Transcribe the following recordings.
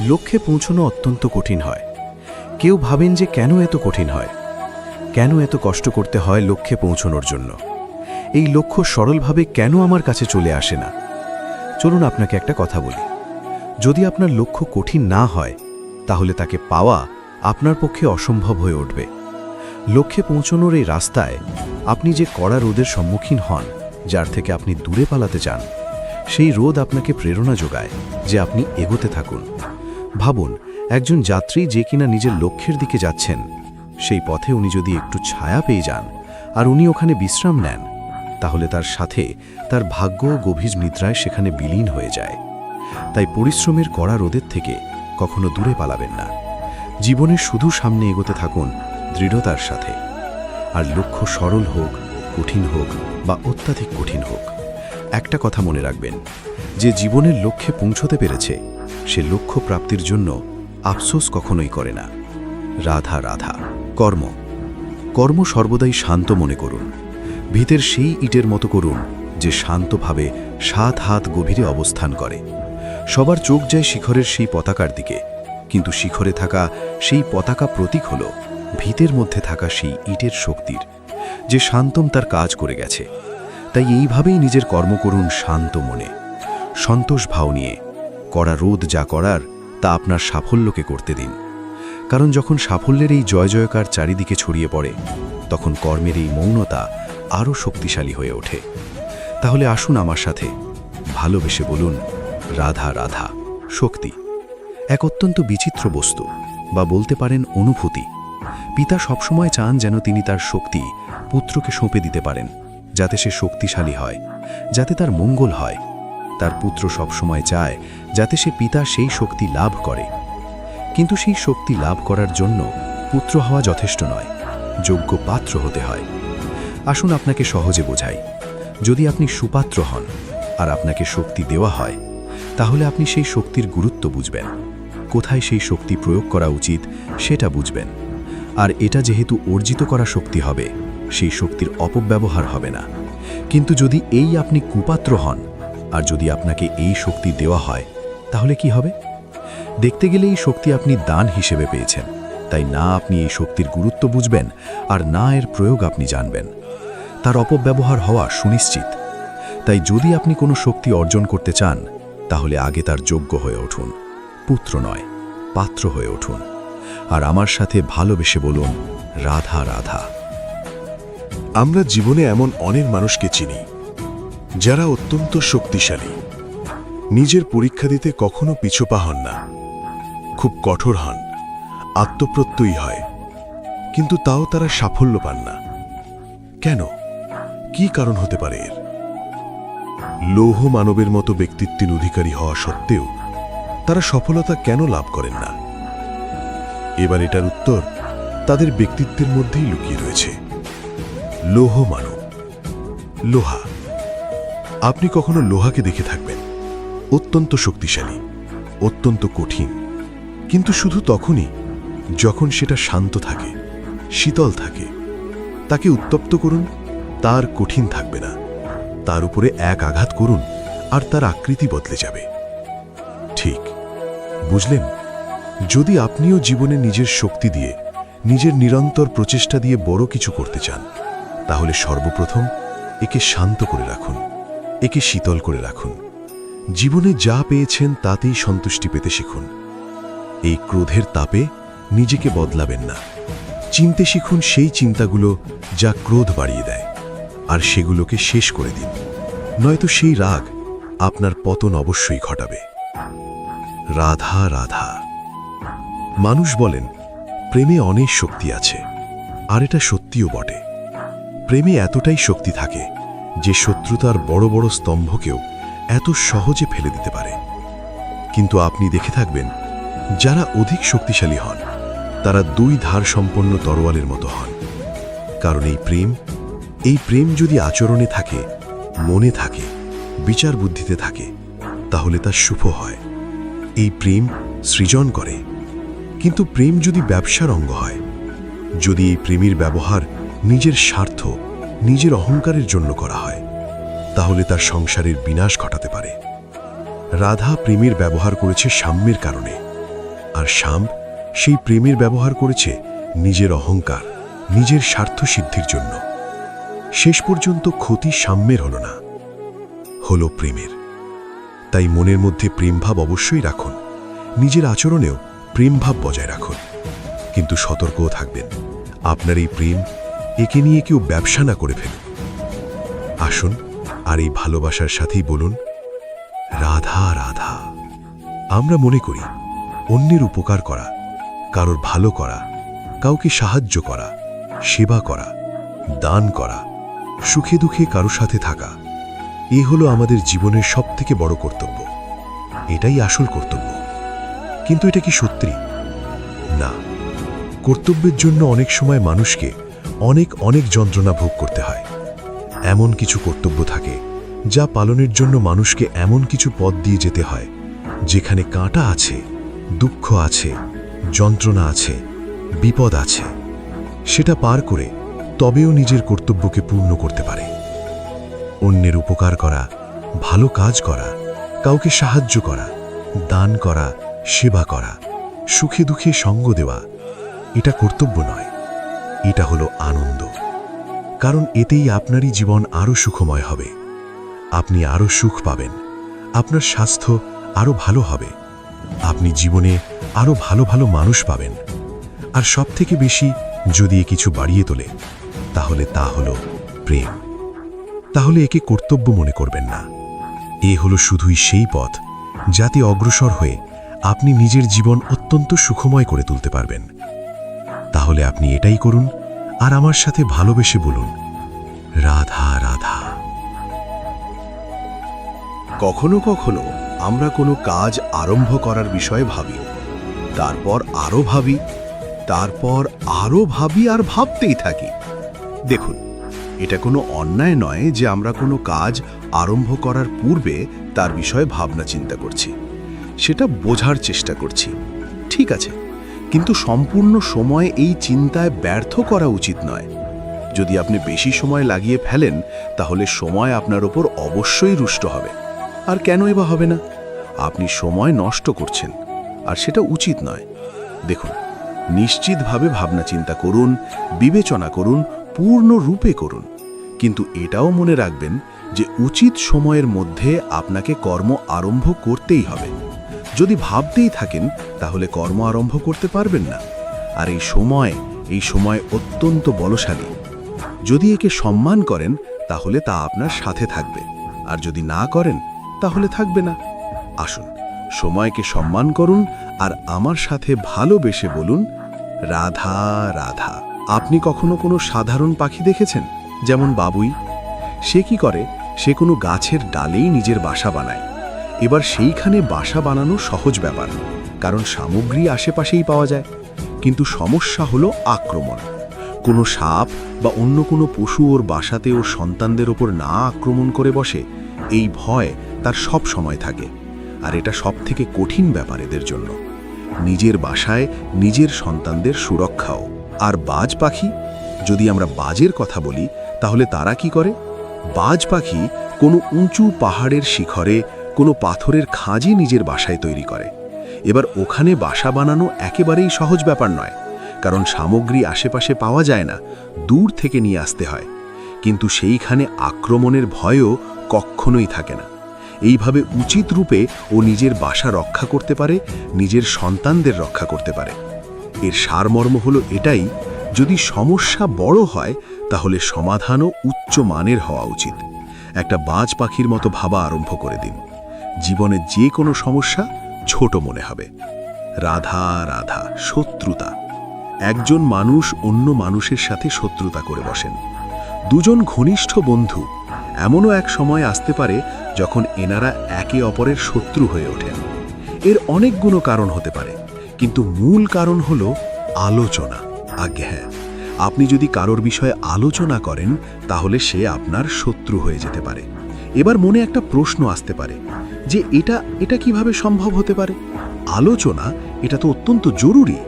লক্ষ্যে পৌঁছানো অত্যন্ত কঠিন হয়। কেউ ভাবেন যে কেন এত কঠিন হয়, কেন এত কষ্ট করতে হয় লক্ষ্যে পৌঁছানোর জন্য, এই লক্ষ্য সরলভাবে কেন আমার কাছে চলে আসে না। চলুন আপনাকে একটা কথা বলি, যদি আপনার লক্ষ্য কঠিন না হয় তাহলে তাকে পাওয়া আপনার পক্ষে অসম্ভব হয়ে উঠবে। লক্ষ্যে পৌঁছানোর এই রাস্তায় আপনি যে কড়া রোদের সম্মুখীন হন, যার থেকে আপনি দূরে পালাতে চান, সেই রোদ আপনাকে প্রেরণা যোগায় যে আপনি এগোতে থাকুন। ভাবুন, একজন যাত্রী যে কিনা নিজের লক্ষ্যের দিকে যাচ্ছেন, সেই পথে উনি যদি একটু ছায়া পেয়ে যান আর উনি ওখানে বিশ্রাম নেন, তাহলে তার সাথে তার ভাগ্য ও গভীর নিদ্রায় সেখানে বিলীন হয়ে যায়। তাই পরিশ্রমের কড়া রোদের থেকে কখনো দূরে পালাবেন না। জীবনে শুধু সামনে এগোতে থাকুন দৃঢ়তার সাথে। আর লক্ষ্য সরল হোক, কঠিন হোক বা অত্যাধিক কঠিন হোক, একটা কথা মনে রাখবেন, যে জীবনের লক্ষ্যে পৌঁছতে পেরেছে সে লক্ষ্য প্রাপ্তির জন্য আফসোস কখনোই করে না। রাধা রাধা। কর্ম সর্বদাই শান্ত মনে করুন। ভিতের সেই ইটের মতো করুন যে শান্তভাবে 7 হাত গভীরে অবস্থান করে। সবার চোখ যায় শিখরের সেই পতাকার দিকে, কিন্তু শিখরে থাকা সেই পতাকা প্রতীক হল ভিতের মধ্যে থাকা সেই ইটের শক্তির, যে শান্তম তার কাজ করে গেছে। তাই এইভাবেই নিজের কর্ম করুন শান্ত মনে, সন্তোষ ভাব নিয়ে। কড়া রোদ যা করার তা আপনার সাফল্যকে করতে দিন। কারণ যখন সাফল্যের এই জয় জয়কার চারিদিকে ছড়িয়ে পড়ে, তখন কর্মের এই মৌনতা আরও শক্তিশালী হয়ে ওঠে। তাহলে আসুন আমার সাথে ভালোবেসে বলুন, রাধা রাধা। শক্তি এক অত্যন্ত বিচিত্র বস্তু, বা বলতে পারেন অনুভূতি। পিতা সবসময় চান যেন তিনি তার শক্তি পুত্রকে সঁপে দিতে পারেন, যাতে সে শক্তিশালী হয়, যাতে তার মঙ্গল হয়। তার পুত্র সবসময় চায় যাতে সে পিতা সেই শক্তি লাভ করে। কিন্তু সেই শক্তি লাভ করার জন্য পুত্র হওয়া যথেষ্ট নয়, যোগ্য পাত্র হতে হয়। আসুন আপনাকে সহজে বোঝাই। যদি আপনি সুপাত্র হন আর আপনাকে শক্তি দেওয়া হয়, তাহলে আপনি সেই শক্তির গুরুত্ব বুঝবেন, কোথায় সেই শক্তি প্রয়োগ করা উচিত সেটা বুঝবেন। আর এটা যেহেতু অর্জিত করা শক্তি হবে, সেই শক্তির অপব্যবহার হবে না। কিন্তু যদি এই আপনি কুপাত্র হন আর যদি আপনাকে এই শক্তি দেওয়া হয়, তাহলে কি হবে? দেখতে গেলে এই শক্তি আপনি দান হিসেবে পেয়েছেন, তাই না আপনি এই শক্তির গুরুত্ব বুঝবেন আর না এর প্রয়োগ আপনি জানবেন। তার অপব্যবহার হওয়া সুনিশ্চিত। তাই যদি আপনি কোনো শক্তি অর্জন করতে চান, তাহলে আগে তার যোগ্য হয়ে উঠুন, পুত্র নয় পাত্র হয়ে উঠুন। আর আমার সাথে ভালোবেসে বলুন, রাধা রাধা। আমরা জীবনে এমন অনেক মানুষকে চিনি যারা অত্যন্ত শক্তিশালী, নিজের পরীক্ষা দিতে কখনো পিছুপা হন না, খুব কঠোর হন, আত্মপ্রত্যয়ী হয়, কিন্তু তাও তারা সাফল্য পান না। কেন? কি কারণ হতে পারে এর? লৌহ মানবের মতো ব্যক্তিত্বের অধিকারী হওয়া সত্ত্বেও তারা সফলতা কেন লাভ করেন না? এবার এটার উত্তর তাদের ব্যক্তিত্বের মধ্যেই লুকিয়ে রয়েছে। লৌহ মানব, লোহা। আপনি কখনো লোহাকে দেখে থাকবেন, অত্যন্ত শক্তিশালী, অত্যন্ত কঠিন, কিন্তু শুধু তখনই যখন সেটা শান্ত থাকে, শীতল থাকে। তাকে উত্তপ্ত করুন, তার কঠিন থাকবে না। তার উপরে এক আঘাত করুন আর তার আকৃতি বদলে যাবে। ঠিক বুঝলেন? যদি আপনিও জীবনে নিজের শক্তি দিয়ে, নিজের নিরন্তর প্রচেষ্টা দিয়ে বড় কিছু করতে চান, তাহলে সর্বপ্রথম একে শান্ত করে রাখুন, একে শীতল করে রাখুন। জীবনে যা পেয়েছেন তাতেই সন্তুষ্টি পেতে শিখুন। এই ক্রোধের তাপে নিজেকে বদলাবেন না। চিনতে শিখুন সেই চিন্তাগুলো যা ক্রোধ বাড়িয়ে দেয়, আর সেগুলোকে শেষ করে দিন, নয়তো সেই রাগ আপনার পতন অবশ্যই ঘটাবে। রাধা রাধা। মানুষ বলেন প্রেমে অনেক শক্তি আছে, আর এটা সত্যিও বটে। প্রেমে এতটাই শক্তি থাকে যে শত্রুতার বড় বড় স্তম্ভকেও এত সহজে ফেলে দিতে পারে। কিন্তু আপনি দেখে থাকবেন, যারা অধিক শক্তিশালী হন তারা 2 ধার সম্পন্ন তরোয়ালের মতো হন। কারণ এই প্রেম যদি আচরণে থাকে, মনে থাকে, বিচার বুদ্ধিতে থাকে, তাহলে তা শুভ হয়। এই প্রেম সৃজন করে। কিন্তু প্রেম যদি ব্যবসার অঙ্গ হয়, যদি এই প্রেমের ব্যবহার নিজের স্বার্থ, নিজের অহংকারের জন্য করা হয়, তাহলে তার সংসারের বিনাশ ঘটাতে পারে। রাধা প্রেমের ব্যবহার করেছে সাম্যের কারণে, আর শ্যাম সেই প্রেমের ব্যবহার করেছে নিজের অহংকার, নিজের স্বার্থ সিদ্ধির জন্য। শেষ পর্যন্ত ক্ষতি সাম্যের হল না, হলো প্রেমের। তাই মনের মধ্যে প্রেমভাব অবশ্যই রাখুন, নিজের আচরণেও প্রেমভাব বজায় রাখুন, কিন্তু সতর্কও থাকবেন আপনার এই প্রেম একে নিয়ে কেউ ব্যবসা না করে ফেলুন। আসুন আর এই ভালোবাসার সাথেই বলুন, রাধা রাধা। আমরা মনে করি অন্যের উপকার করা, কারোর ভালো করা, কাউকে সাহায্য করা, সেবা করা, দান করা, সুখে দুঃখে কারো সাথে থাকা, এ হলো আমাদের জীবনের সবথেকে বড় কর্তব্য। এটাই আসল কর্তব্য। কিন্তু এটা কি সত্যি? না। কর্তব্যের জন্য অনেক সময় মানুষকে অনেক যন্ত্রণা ভোগ করতে হয়। এমন কিছু কর্তব্য থাকে যা পালনের জন্য মানুষকে এমন কিছু পথ দিয়ে যেতে হয় যেখানে কাঁটা আছে, দুঃখ আছে, যন্ত্রণা আছে, বিপদ আছে। সেটা পার করে তবেও নিজের কর্তব্যকে পূর্ণ করতে পারে। অন্যের উপকার করা, ভালো কাজ করা, কাউকে সাহায্য করা, দান করা, সেবা করা, সুখে দুঃখে সঙ্গ দেওয়া, এটা কর্তব্য নয়, এটা হলো আনন্দ। কারণ এতেই আপনারই জীবন আরও সুখময় হবে, আপনি আরও সুখ পাবেন, আপনার স্বাস্থ্য আরও ভালো হবে, আপনি জীবনে আরও ভালো ভালো মানুষ পাবেন। আর সবথেকে বেশি যদি এ কিছু বাড়িয়ে তোলে, তাহলে তা হলো প্রেম। তাহলে একে কর্তব্য মনে করবেন না, এ হলো শুধুই সেই পথ যাতে অগ্রসর হয়ে আপনি নিজের জীবন অত্যন্ত সুখময় করে তুলতে পারবেন। তাহলে আপনি এটাই করুন আর আমার সাথে ভালোবেসে বলুন, রাধা রাধা। কখনো কখনো আমরা কোনো কাজ আরম্ভ করার বিষয়ে ভাবি, তারপর আরও ভাবি, তারপর আরও ভাবি আর ভাবতেই থাকি। দেখুন, এটা কোনো অন্যায় নয় যে আমরা কোনো কাজ আরম্ভ করার পূর্বে তার বিষয়ে ভাবনা চিন্তা করছি, সেটা বোঝার চেষ্টা করছি, ঠিক আছে। কিন্তু সম্পূর্ণ সময় এই চিন্তায় ব্যর্থ করা উচিত নয়। যদি আপনি বেশি সময় লাগিয়ে ফেলেন, তাহলে সময় আপনার ওপর অবশ্যই রুষ্ট হবে। আর কেনই বা হবে না? আপনি সময় নষ্ট করছেন, আর সেটা উচিত নয়। দেখুন, নিশ্চিতভাবে ভাবনা চিন্তা করুন, বিবেচনা করুন, পূর্ণরূপে করুন, কিন্তু এটাও মনে রাখবেন যে উচিত সময়ের মধ্যে আপনাকে কর্ম আরম্ভ করতেই হবে। যদি ভাবতেই থাকেন, তাহলে কর্ম আরম্ভ করতে পারবেন না। আর এই সময় অত্যন্ত বলশালী। যদি একে সম্মান করেন, তাহলে তা আপনার সাথে থাকবে, আর যদি না করেন, তাহলে থাকবে না। আসুন, সময়কে সম্মান করুন আর আমার সাথে ভালোবেসে বলুন, রাধা রাধা। আপনি কখনো কোনো সাধারণ পাখি দেখেছেন, যেমন বাবুই? সে কি করে? সে কোনো গাছের ডালেই নিজের বাসা বানায়। এবার সেইখানে বাসা বানানো সহজ ব্যাপার, কারণ সামগ্রী আশেপাশেই পাওয়া যায়। কিন্তু সমস্যা হলো আক্রমণ। কোনো সাপ বা অন্য কোনো পশু ওর বাসাতে ওর সন্তানদের ওপর না আক্রমণ করে বসে, এই ভয় তার সব সময় থাকে। আর এটা সবথেকে কঠিন ব্যাপার এদের জন্য, নিজের বাসায় নিজের সন্তানদের সুরক্ষাও। আর বাজ পাখি, যদি আমরা বাজের কথা বলি, তাহলে তারা কি করে? বাজ পাখি কোনো উঁচু পাহাড়ের শিখরে কোনো পাথরের খাঁজি নিজের বাসায় তৈরি করে। এবার ওখানে বাসা বানানো একেবারেই সহজ ব্যাপার নয়, কারণ সামগ্রী আশেপাশে পাওয়া যায় না, দূর থেকে নিয়ে আসতে হয়। কিন্তু সেইখানে আক্রমণের ভয়ও কখনোই থাকে না। এইভাবে উচিত রূপে ও নিজের বাসা রক্ষা করতে পারে, নিজের সন্তানদের রক্ষা করতে পারে। এর সারমর্ম হলো এটাই, যদি সমস্যা বড় হয়, তাহলে সমাধানও উচ্চ মানের হওয়া উচিত। একটা বাজ পাখির মতো ভাবা আরম্ভ করে দিন। জীবনে যে কোনো সমস্যা ছোট মনে হবে। রাধা রাধা। শত্রুতা। একজন মানুষ অন্য মানুষের সাথে শত্রুতা করে বসেন। দুজন ঘনিষ্ঠ বন্ধু, এমনও এক সময় আসতে পারে যখন এনারা একে অপরের শত্রু হয়ে ওঠেন। এর অনেকগুলো কারণ হতে পারে, কিন্তু মূল কারণ হলো আলোচনা। আজ্ঞে হ্যাঁ, আপনি যদি কারোর বিষয়ে আলোচনা করেন, তাহলে সে আপনার শত্রু হয়ে যেতে পারে। এবার মনে একটা প্রশ্ন আসতে পারে যে এটা কিভাবে সম্ভব হতে পারে? আলোচনা, এটা তো অত্যন্ত জরুরি।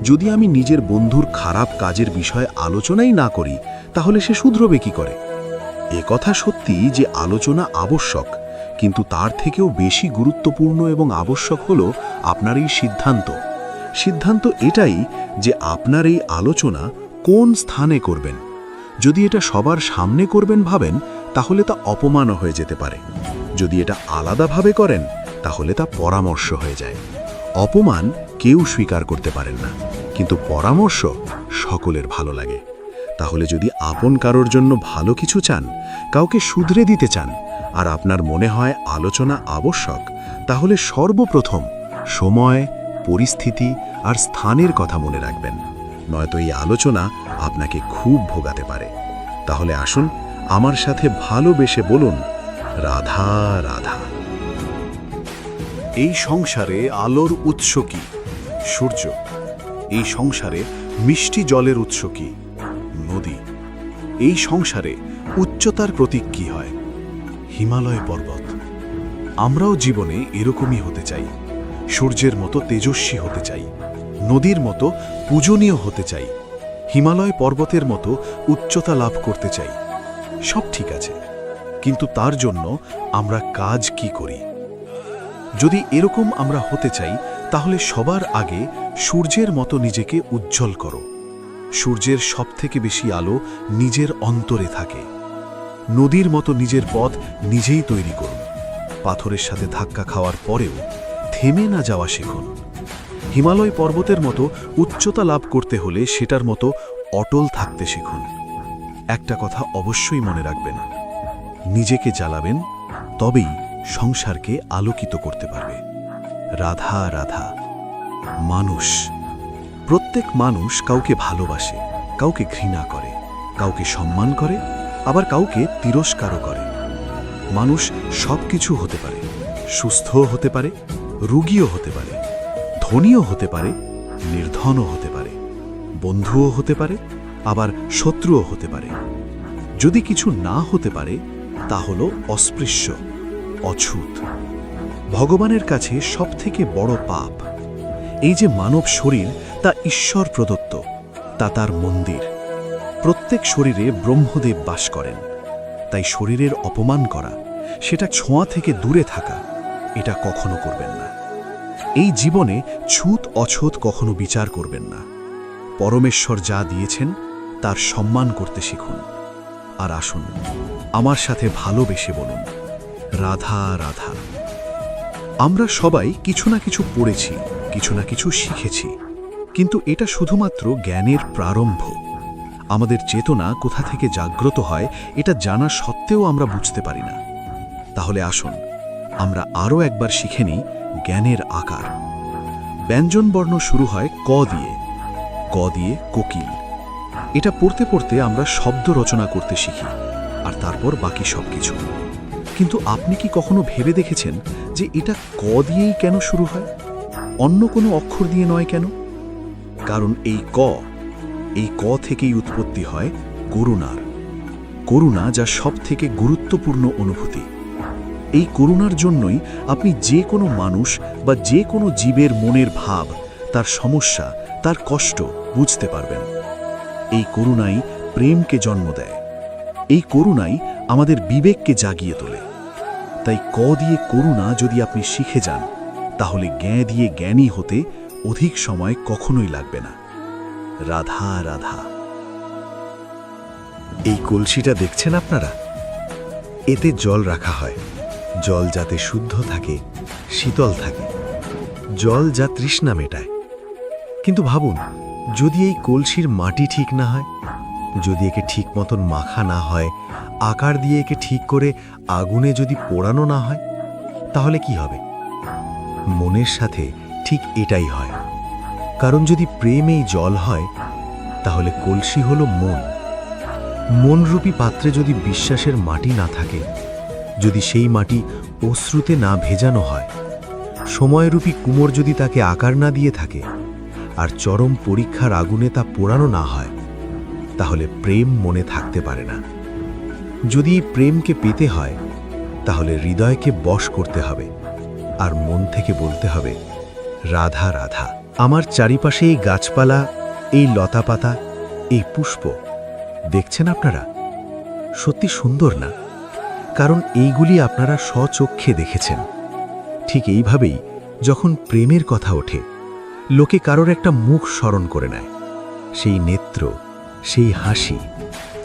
যদি আমি নিজের বন্ধুর খারাপ কাজের বিষয়ে আলোচনাই না করি, তাহলে সে শুধরবে কি করে? এ কথা সত্যি যে আলোচনা আবশ্যক, কিন্তু তার থেকেও বেশি গুরুত্বপূর্ণ এবং আবশ্যক হলো আপনার এই সিদ্ধান্ত। সিদ্ধান্ত এটাই যে আপনার এই আলোচনা কোন স্থানে করবেন। যদি এটা সবার সামনে করবেন ভাবেন, তাহলে তা অপমানও হয়ে যেতে পারে। যদি এটা আলাদাভাবে করেন, তাহলে তা পরামর্শ হয়ে যায়। অপমান কেউ স্বীকার করতে পারেন না, কিন্তু পরামর্শ সকলের ভালো লাগে। তাহলে যদি আপন কারোর জন্য ভালো কিছু চান, কাউকে শুধরে দিতে চান, আর আপনার মনে হয় আলোচনা আবশ্যক, তাহলে সর্বপ্রথম সময়, পরিস্থিতি আর স্থানের কথা মনে রাখবেন, নয়তো এই আলোচনা আপনাকে খুব ভোগাতে পারে। তাহলে আসুন আমার সাথে ভালোবেসে বলুন, রাধা রাধা। এই সংসারে আলোর উৎস কি? সূর্য। এই সংসারে মিষ্টি জলের উৎস কি? নদী। এই সংসারে উচ্চতার প্রতীক কি হয়? হিমালয় পর্বত। আমরাও জীবনে এরকমই হতে চাই। সূর্যের মতো তেজস্বী হতে চাই, নদীর মতো পূজনীয় হতে চাই, হিমালয় পর্বতের মতো উচ্চতা লাভ করতে চাই। সব ঠিক আছে, কিন্তু তার জন্য আমরা কাজ কি করি? যদি এরকম আমরা হতে চাই, তাহলে সবার আগে সূর্যের মতো নিজেকে উজ্জ্বল করো। সূর্যের সবথেকে বেশি আলো নিজের অন্তরে থাকে। নদীর মতো নিজের পথ নিজেই তৈরি করুন। পাথরের সাথে ধাক্কা খাওয়ার পরেও থেমে না যাওয়া শিখুন। হিমালয় পর্বতের মতো উচ্চতা লাভ করতে হলে সেটার মতো অটল থাকতে শিখুন। একটা কথা অবশ্যই মনে রাখবেন, নিজেকে জ্বালাবেন, তবেই সংসারকে আলোকিত করতে পারবে। রাধা রাধা। মানুষ, প্রত্যেক মানুষ কাউকে ভালোবাসে, কাউকে ঘৃণা করে, কাউকে সম্মান করে, আবার কাউকে তিরস্কারও করে। মানুষ সব কিছু হতে পারে, সুস্থও হতে পারে, রোগীও হতে পারে, ধনীও হতে পারে, নির্ধনও হতে পারে, বন্ধুও হতে পারে, আবার শত্রুও হতে পারে। যদি কিছু না হতে পারে, তা হল অস্পৃশ্য, অছুত। ভগবানের কাছে সবথেকে বড় পাপ এই যে মানব শরীর, তা ঈশ্বর প্রদত্ত, তা তার মন্দির। প্রত্যেক শরীরে ব্রহ্মদেব বাস করেন, তাই শরীরের অপমান করা, সেটা ছোঁয়া থেকে দূরে থাকা, এটা কখনো করবেন না। এই জীবনে ছুত অছুত কখনো বিচার করবেন না। পরমেশ্বর যা দিয়েছেন তার সম্মান করতে শিখুন। আর আসুন আমার সাথে ভালোবেসে বলুন, রাধা রাধা। আমরা সবাই কিছু না কিছু পড়েছি, কিছু না কিছু শিখেছি, কিন্তু এটা শুধুমাত্র জ্ঞানের প্রারম্ভ। আমাদের চেতনা কোথা থেকে জাগ্রত হয় এটা জানা সত্ত্বেও আমরা বুঝতে পারি না। তাহলে আসুন আমরা আরও একবার শিখে নিই জ্ঞানের আকার। ব্যঞ্জনবর্ণ শুরু হয় ক দিয়ে। ক দিয়ে কোকিল। এটা পড়তে পড়তে আমরা শব্দ রচনা করতে শিখি, আর তারপর বাকি সব কিছু। কিন্তু আপনি কি কখনো ভেবে দেখেছেন যে এটা ক দিয়েই কেন শুরু হয়, অন্য কোনো অক্ষর দিয়ে নয় কেন? কারণ এই ক থেকেই উৎপত্তি হয় করুণার। করুণা যা সবথেকে গুরুত্বপূর্ণ অনুভূতি। এই করুণার জন্যই আপনি যে কোনো মানুষ বা যে কোনো জীবের মনের ভাব, তার সমস্যা, তার কষ্ট বুঝতে পারবেন। এই করুণাই প্রেমকে জন্ম দেয়। এই করুণাই আমাদের বিবেককে জাগিয়ে তোলে। তাই ক দিয়ে করুণা যদি আপনি শিখে যান, তাহলে জ্ঞান দিয়ে জ্ঞানী হতে অধিক সময় কখনোই লাগবে না। রাধা রাধা। এই কলসিটা দেখছেন আপনারা? এতে জল রাখা হয়, জল যাতে শুদ্ধ থাকে, শীতল থাকে, জল যা তৃষ্ণা মেটায়। কিন্তু ভাবুন, যদি এই কলসির মাটি ঠিক না হয়, যদি একে ঠিক মতন মাখা না হয়, আকার দিয়ে একে ঠিক করে আগুনে যদি পোড়ানো না হয়, তাহলে কি হবে? মনের সাথে ঠিক এটাই হয়। কারণ যদি প্রেমেই জল হয়, তাহলে কলসি হলো মন। মনরূপী পাত্রে যদি বিশ্বাসের মাটি না থাকে, যদি সেই মাটি অশ্রুতে না ভেজানো হয়, সময়রূপী কুমোর যদি তাকে আকার না দিয়ে থাকে, আর চরম পরীক্ষার আগুনে তা পোড়ানো না হয়, তাহলে প্রেম মনে থাকতে পারে না। যদি প্রেমকে পেতে হয়, তাহলে হৃদয়কে বশ করতে হবে, আর মন থেকে বলতে হবে, রাধা রাধা। আমার চারিপাশে এই গাছপালা, এই লতাপাতা, এই পুষ্প দেখছেন আপনারা? সত্যি সুন্দর না? কারণ এইগুলি আপনারা স্বচক্ষে দেখেছেন। ঠিক এইভাবেই যখন প্রেমের কথা ওঠে, লোকে কারোর একটা মুখ স্মরণ করে নেয়, সেই নেত্র, সেই হাসি,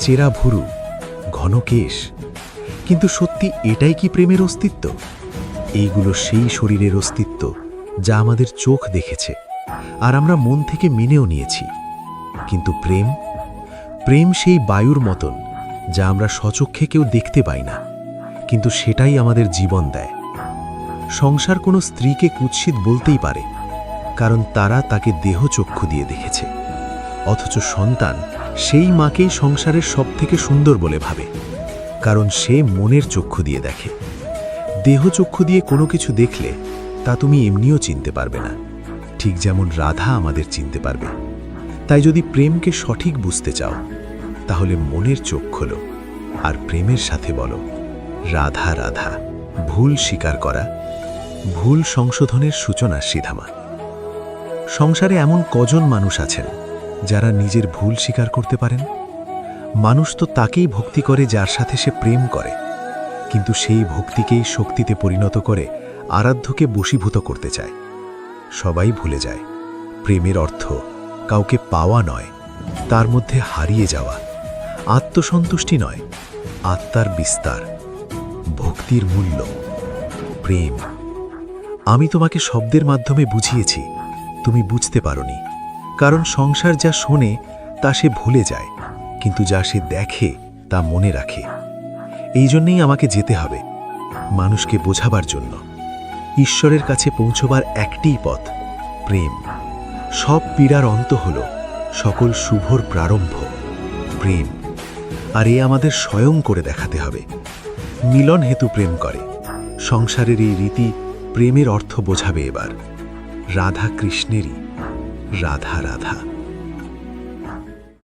চেরা ভুরু, ঘন কেশ। কিন্তু সত্যি এটাই কি প্রেমের অস্তিত্ব? এইগুলো সেই শরীরের অস্তিত্ব যা আমাদের চোখ দেখেছে আর আমরা মন থেকে মেনেও নিয়েছি। কিন্তু প্রেম, প্রেম সেই বায়ুর মতন যা আমরা স্বচক্ষে কেউ দেখতে পাই না, কিন্তু সেটাই আমাদের জীবন দেয়। সংসার কোনো স্ত্রীকে কুৎসিত বলতেই পারে, কারণ তারা তাকে দেহচক্ষু দিয়ে দেখেছে। অথচ সন্তান সেই মাকেই সংসারের সবথেকে সুন্দর বলে ভাবে, কারণ সে মনের চক্ষু দিয়ে দেখে। দেহচক্ষু দিয়ে কোনো কিছু দেখলে তা তুমি এমনিও চিনতে পারবে না, ঠিক যেমন রাধা আমাদের চিনতে পারবে। তাই যদি প্রেমকে সঠিক বুঝতে চাও, তাহলে মনের চোখ খোলো আর প্রেমের সাথে বলো, রাধা রাধা। ভুল স্বীকার করা, ভুল সংশোধনের সূচনা সিধামা। সংসারে এমন কজন মানুষ আছেন যারা নিজের ভুল স্বীকার করতে পারেন? মানুষ তো তাকেই ভক্তি করে যার সাথে সে প্রেম করে, কিন্তু সেই ভক্তিকেই শক্তিতে পরিণত করে আরাধ্যকে বশীভূত করতে চায়। সবাই ভুলে যায় প্রেমের অর্থ কাউকে পাওয়া নয়, তার মধ্যে হারিয়ে যাওয়া। আত্মসন্তুষ্টি নয়, আত্মার বিস্তার। ভক্তির মূল্য প্রেম। আমি তোমাকে শব্দের মাধ্যমে বুঝিয়েছি, তুমি বুঝতে পারোনি, কারণ সংসার যা শোনে তা সে ভুলে যায়, কিন্তু যা সে দেখে তা মনে রাখে। এই জন্যেই আমাকে যেতে হবে, মানুষকে বোঝাবার জন্য। ঈশ্বরের কাছে পৌঁছবার একটিই পথ, প্রেম। সব পীড়ার অন্ত হল সকল শুভর প্রারম্ভ, প্রেম। আর এ আমাদের স্বয়ং করে দেখাতে হবে। মিলন হেতু প্রেম করে। সংসারের এই রীতি প্রেমের অর্থ বোঝাবে এবার। রাধা কৃষ্ণেরই, রাধা রাধা।